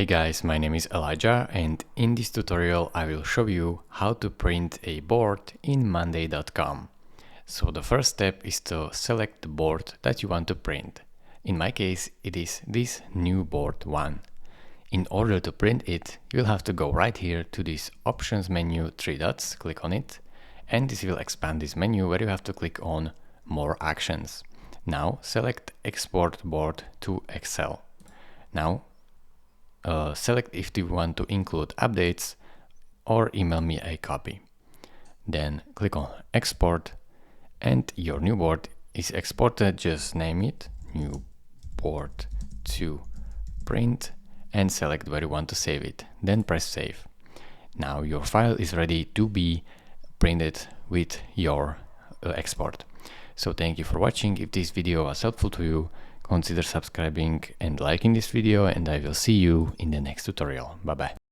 Hey guys, my name is Elijah and in this tutorial I will show you how to print a board in Monday.com. So the first step is to select the board that you want to print. In my case it is this new board 1. In order to print it, you'll have to go right here to this options menu, 3 dots, click on it, and this will expand this menu where you have to click on more actions. Now select export board to Excel. Now select if you want to include updates or email me a copy. Then click on export and your new board is exported. Just name it new board to print and select where you want to save it. Then press save. Now your file is ready to be printed with your export. So thank you for watching. If this video was helpful to you, consider subscribing and liking this video, and I will see you in the next tutorial. Bye bye.